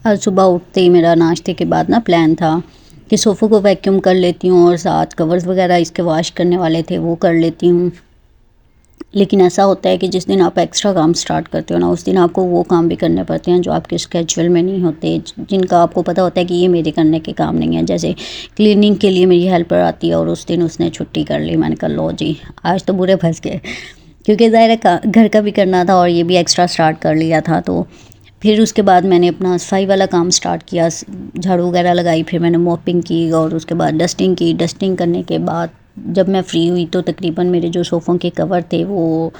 आज सुबह उठते ही मेरा नाश्ते के बाद ना प्लान था कि सोफ़े को वैक्यूम कर लेती हूँ और साथ कवर्स वगैरह इसके वॉश करने वाले थे वो कर लेती हूँ। लेकिन ऐसा होता है कि जिस दिन आप एक्स्ट्रा काम स्टार्ट करते हो ना, उस दिन आपको वो काम भी करने पड़ते हैं जो आपके स्केड्यूल में नहीं होते, जिनका आपको पता होता है कि ये मेरे करने के काम नहीं है। जैसे क्लीनिंग के लिए मेरी हेल्पर आती है और उस दिन उसने छुट्टी कर ली। मैंने कहा लो जी, आज तो बुरे फंस गए, क्योंकि ज़ाहिर है घर का भी करना था और ये भी एक्स्ट्रा स्टार्ट कर लिया था। तो फिर उसके बाद मैंने अपना सफाई वाला काम स्टार्ट किया, झाड़ू वगैरह लगाई, फिर मैंने मॉपिंग की और उसके बाद डस्टिंग की। डस्टिंग करने के बाद जब मैं फ्री हुई तो तकरीबन मेरे जो सोफ़ों के कवर थे वो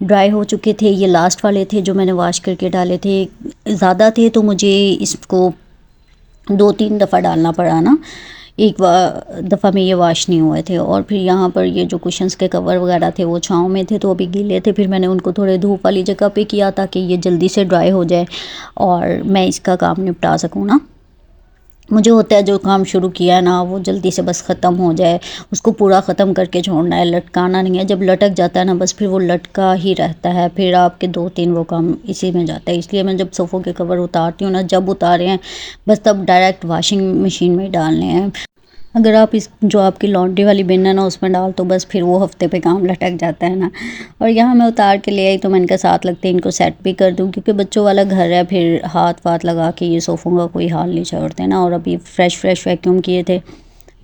ड्राई हो चुके थे। ये लास्ट वाले थे जो मैंने वॉश करके डाले थे, ज़्यादा थे तो मुझे इसको 2-3 दफ़ा डालना पड़ा ना, एक दफ़ा में ये वॉश नहीं हुए थे। और फिर यहाँ पर ये जो कुशन्स के कवर वगैरह थे वो छाँव में थे तो अभी गीले थे, फिर मैंने उनको थोड़े धूप वाली जगह पे किया ताकि ये जल्दी से ड्राई हो जाए और मैं इसका काम निपटा सकूँ ना। मुझे होता है जो काम शुरू किया है ना वो जल्दी से बस ख़त्म हो जाए, उसको पूरा ख़त्म करके छोड़ना है, लटकाना नहीं है। जब लटक जाता है ना बस फिर वो लटका ही रहता है, फिर आपके 2-3 वो काम इसी में जाता है। इसलिए मैं जब सोफ़ों के कवर उतारती हूँ ना, जब उतारे हैं बस तब डायरेक्ट वॉशिंग मशीन में डालने हैं। अगर आप इस जो आपकी लॉन्ड्री वाली बिन है ना उसमें डाल तो बस फिर वो हफ्ते पे काम लटक जाता है ना। और यहाँ मैं उतार के ले आई तो मैंने कहा साथ लगते इनको सेट भी कर दूँ, क्योंकि बच्चों वाला घर है, फिर हाथ वाथ लगा के ये सोफ़ों का कोई हाल नहीं छोड़ते ना। और अभी फ्रेश वैक्यूम किए थे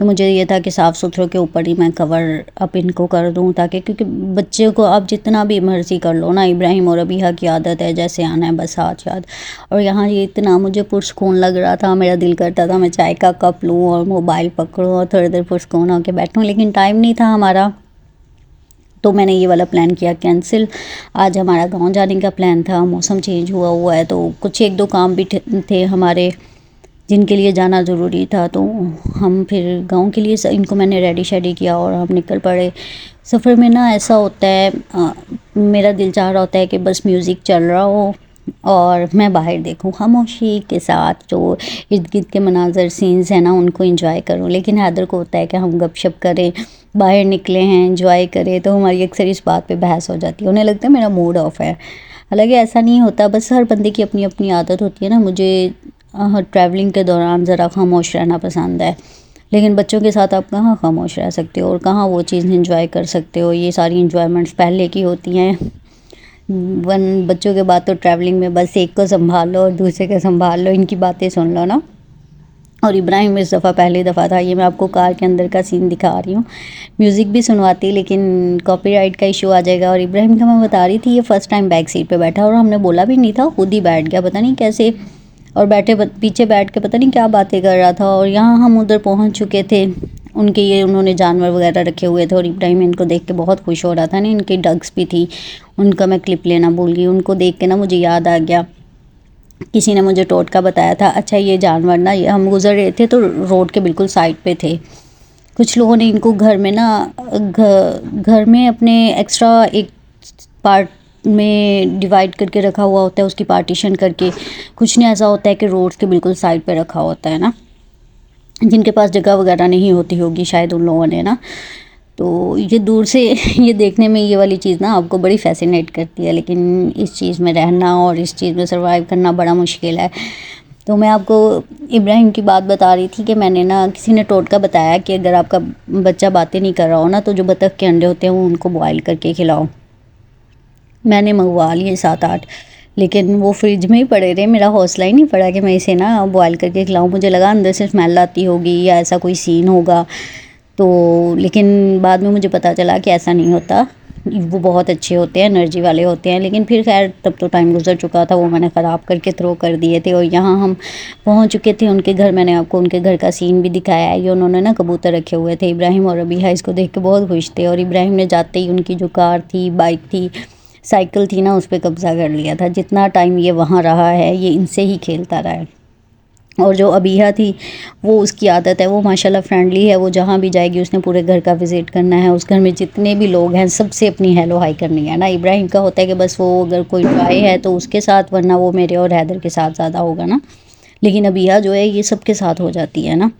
तो मुझे ये था कि साफ़ सुथरों के ऊपर ही मैं कवर अब इनको कर दूं, ताकि क्योंकि बच्चे को आप जितना भी मर्ज़ी कर लो ना, इब्राहिम और अबीहा की आदत है जैसे आना है बस हाथ याद। और यहाँ ये इतना मुझे पुरसकून लग रहा था, मेरा दिल करता था मैं चाय का कप लूँ और मोबाइल पकड़ूँ और थोड़ी देर पुरसकून होकर बैठूँ, लेकिन टाइम नहीं था हमारा तो मैंने ये वाला प्लान किया कैंसिल। आज हमारा गांव जाने का प्लान था, मौसम चेंज हुआ है तो कुछ 1-2 काम भी थे हमारे जिनके लिए जाना ज़रूरी था, तो हम फिर गांव के लिए इनको मैंने रेडी शेडी किया और हम निकल पड़े। सफ़र में ना ऐसा होता है, मेरा दिल चाह रहा होता है कि बस म्यूज़िक चल रहा हो और मैं बाहर देखूं खामोशी के साथ, जो इर्द गिर्द के मनाजर सीन्स हैं ना उनको एंजॉय करूं। लेकिन हैदर को होता है कि हम गपशप करें, बाहर निकले हैं एंजॉय करें, तो हमारी अक्सर इस बात पे बहस हो जाती है। उन्हें लगता है मेरा मूड ऑफ है, हालांकि ऐसा नहीं होता, बस हर बंदे की अपनी अपनी आदत होती है ना। मुझे ट्रैवलिंग के दौरान ज़रा खामोश रहना पसंद है, लेकिन बच्चों के साथ आप कहाँ खामोश रह सकते हो और कहाँ वो चीज़ एंजॉय कर सकते हो। ये सारी इंजॉयमेंट्स पहले की होती हैं। बच्चों के बाद तो ट्रैवलिंग में बस एक को संभाल लो और दूसरे को संभाल लो, इनकी बातें सुन लो ना। और इब्राहिम इस दफ़ा पहली दफ़ा था, ये मैं आपको कार के अंदर का सीन दिखा रही हूँ। म्यूज़िक भी सुनवाती लेकिन कॉपीराइट का इशू आ जाएगा। और इब्राहिम का मैं बता रही थी, ये फ़र्स्ट टाइम बैक सीट पे बैठा और हमने बोला भी नहीं था, खुद ही बैठ गया पता नहीं कैसे, और पीछे बैठ के पता नहीं क्या बातें कर रहा था। और यहाँ हम उधर पहुँच चुके थे, उनके ये उन्होंने जानवर वगैरह रखे हुए थे और इब्राहिम इनको देख के बहुत खुश हो रहा था ना। इनकी डग्स भी थी, उनका मैं क्लिप लेना भूल गई। उनको देख के ना मुझे याद आ गया, किसी ने मुझे टोटका बताया था। अच्छा ये जानवर ना, ये हम गुजर रहे थे तो रोड के बिल्कुल साइड पे थे। कुछ लोगों ने इनको घर में ना घर में अपने एक्स्ट्रा एक पार्ट में डिवाइड करके रखा हुआ होता है, उसकी पार्टीशन करके। कुछ ने ऐसा होता है कि रोड्स के बिल्कुल साइड पे रखा होता है ना, जिनके पास जगह वगैरह नहीं होती होगी शायद उन लोगों ने ना। तो ये दूर से ये देखने में ये वाली चीज़ ना आपको बड़ी फैसिनेट करती है, लेकिन इस चीज़ में रहना और इस चीज़ में सर्वाइव करना बड़ा मुश्किल है। तो मैं आपको इब्राहिम की बात बता रही थी कि मैंने ना, किसी ने टोटका बताया कि अगर आपका बच्चा बातें नहीं कर रहा हो ना तो जो बतख के अंडे होते हैं वो उनको बॉयल करके खिलाओ। मैंने मंगवा लिए 7-8, लेकिन वो फ्रिज में ही पड़े रहे, मेरा हौसला ही नहीं पड़ा कि मैं इसे ना बॉयल करके खिलाऊं। मुझे लगा अंदर से स्मेल आती होगी या ऐसा कोई सीन होगा, तो लेकिन बाद में मुझे पता चला कि ऐसा नहीं होता, वो बहुत अच्छे होते हैं, एनर्जी वाले होते हैं। लेकिन फिर खैर तब तो टाइम गुजर चुका था, वो मैंने ख़राब करके थ्रो कर दिए थे। और यहाँ हम पहुँच चुके थे उनके घर। मैंने आपको उनके घर का सीन भी दिखाया है। ये उन्होंने ना कबूतर रखे हुए थे, इब्राहिम और अबीहा इसको देख के बहुत खुश थे। और इब्राहिम ने जाते ही उनकी जो कार थी, बाइक थी, साइकिल थी ना, उस पर कब्ज़ा कर लिया था। जितना टाइम ये वहाँ रहा है ये इनसे ही खेलता रहा है। और जो अबीहा थी वो, उसकी आदत है, वो माशाल्लाह फ्रेंडली है, वो जहाँ भी जाएगी उसने पूरे घर का विज़िट करना है, उस घर में जितने भी लोग हैं सबसे अपनी हेलो हाई करनी है ना। इब्राहिम का होता है कि बस वो अगर कोई आए है तो उसके साथ, वरना वो मेरे और हैदर के साथ ज़्यादा होगा ना। लेकिन अबीहा जो है ये सबके साथ हो जाती है ना।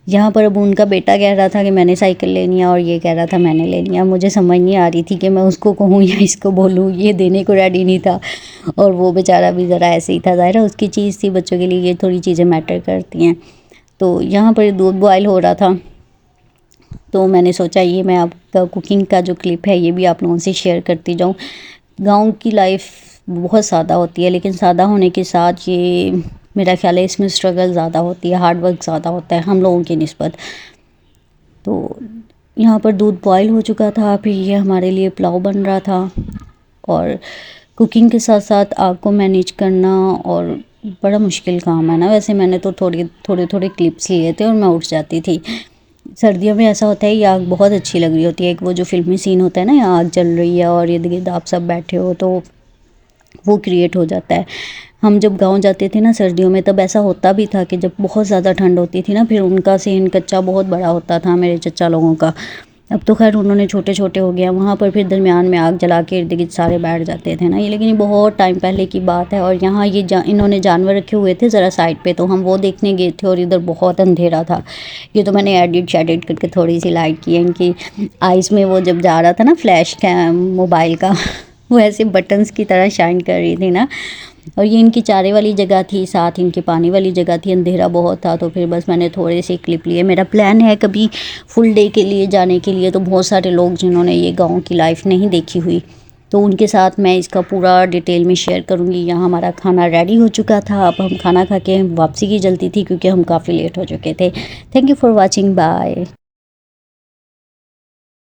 यहाँ पर अब उनका बेटा कह रहा था कि मैंने साइकिल लेनी है और ये कह रहा था मैंने लेनी है। मुझे समझ नहीं आ रही थी कि मैं उसको कहूँ या इसको बोलूँ, ये देने को रेडी नहीं था और वो बेचारा भी ज़रा ऐसे ही था। ज़ाहिर है उसकी चीज़ थी, बच्चों के लिए ये थोड़ी चीज़ें मैटर करती हैं। तो यहाँ पर दूध बॉयल हो रहा था, तो मैंने सोचा ये मैं आपका कुकिंग का जो क्लिप है ये भी आप लोगों से शेयर करती जाऊँ। गाँव की लाइफ बहुत सादा होती है, लेकिन सादा होने के साथ ये मेरा ख्याल है इसमें स्ट्रगल ज़्यादा होती है, हार्ड वर्क ज़्यादा होता है हम लोगों की निस्बत। तो यहाँ पर दूध बॉयल हो चुका था, फिर ये हमारे लिए पुलाव बन रहा था और कुकिंग के साथ साथ आग को मैनेज करना और बड़ा मुश्किल काम है ना। वैसे मैंने तो थोड़े क्लिप्स लिए थे और मैं उठ जाती थी। सर्दियों में ऐसा होता है ये आग बहुत अच्छी लग रही होती है, एक वो जो फिल्मी सीन होता है ना, यहाँ आग जल रही है और इर्द गिर्द आप सब बैठे हो, तो वो क्रिएट हो जाता है। हम जब गांव जाते थे ना सर्दियों में, तब ऐसा होता भी था कि जब बहुत ज़्यादा ठंड होती थी ना, फिर उनका सेन कच्चा बहुत बड़ा होता था मेरे चचा लोगों का। अब तो खैर उन्होंने छोटे छोटे हो गया, वहाँ पर फिर दरमियान में आग जला के इर्द गिर्द सारे बैठ जाते थे ना ये। लेकिन ये बहुत टाइम पहले की बात है। और यहाँ ये इन्होंने जानवर रखे हुए थे ज़रा साइड पे, तो हम वो देखने गए थे और इधर बहुत अंधेरा था। ये तो मैंने एडिट शेडिट करके थोड़ी सी लाइट की है। इनकी आइज़ में वो जब जा रहा था ना फ्लैश मोबाइल का वो ऐसे बटन्स की तरह शाइन कर रही थी ना। और ये इनकी चारे वाली जगह थी, साथ इनके पानी वाली जगह थी, अंधेरा बहुत था, तो फिर बस मैंने थोड़े से क्लिप लिए। मेरा प्लान है कभी फुल डे के लिए जाने के लिए, तो बहुत सारे लोग जिन्होंने ये गांव की लाइफ नहीं देखी हुई, तो उनके साथ मैं इसका पूरा डिटेल में शेयर करूँगी। यहाँ हमारा खाना रेडी हो चुका था, अब हम खाना खा के वापसी की जल्दी थी क्योंकि हम काफ़ी लेट हो चुके थे। Thank you for watching, bye.